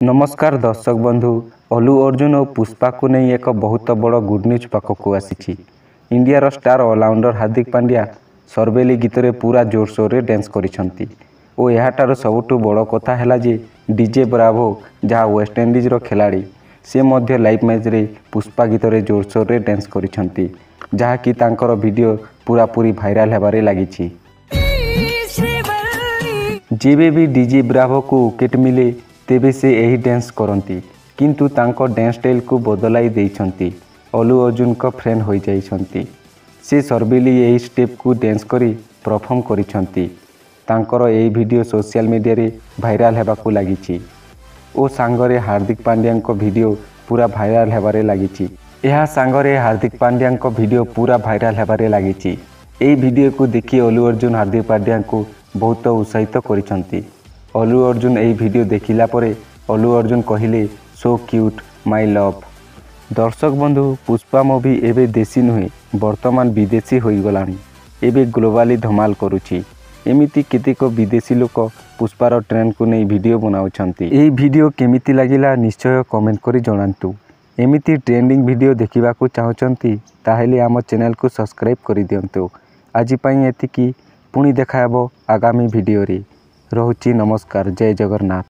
नमस्कार दर्शक बंधु अल्लू अर्जुन और पुष्पा को नहीं एक बहुत बड़ गुड न्यूज पाखक आसी। इंडियार स्टार ऑलराउंडर हार्दिक पांड्या सर्वेली गीत रे पूरा जोरसोर रे डांस करिसंती और याठार सबुठु बड़ कथा है जे डीजे ब्रावो जहाँ वेस्टइंडीज रो खिलाड़ी से मध्य लाइव मैच रे पुष्पा गीत रे जोरसोर रे डांस करिसंती जहाँ कि तांकर वीडियो पूरा पूरी भाइराल हेबारे लागिछि। जेबे भी डीजे ब्रावो को विकेट मिले तेबे से यही डांस करती किंतु तांको डांस स्टाइल को बदलाई देइछंती। अल्लू अर्जुन को फ्रेंड हो जाइछंती। से सर्वेली यही स्टेप को डांस करी परफॉर्म करिछंती। तांकर यही वीडियो सोशल मीडिया रे भाइराल हेबाकू लागिछि ओ सांगरे हार्दिक पांड्या को वीडियो पूरा भाइराल हेबारे लागिछि। यह सांगरे हार्दिक पांड्या को वीडियो पूरा भाइराल हेबारे लागिछि। एही वीडियो को देखि अल्लू अर्जुन हार्दिक पांड्या को बहुत उत्साहित करिछंती। अल्लू अर्जुन यही वीडियो देखिला परे अल्लू अर्जुन कहिले सो क्यूट माय लव। दर्शक बंधु पुष्पा मूवी एबे देशी नुहे वर्तमान विदेशी हो गलानी। एबे ग्लोबाली धमाल करुछि। एमिति केतेक विदेशी लोक पुष्पार ट्रेंड को नहीं वीडियो बनाउछंती। एही वीडियो केमिति लागिला निश्चय कमेंट करी जणांतु। एमिति ट्रेंडिंग वीडियो देखिबा को चाहुचंती ताहेले आम चैनल को सब्सक्राइब करि दियंतु। आज पई एतिकी पुणी देखा हेबो आगामी वीडियो रे। रहुछि नमस्कार। जय जगन्नाथ।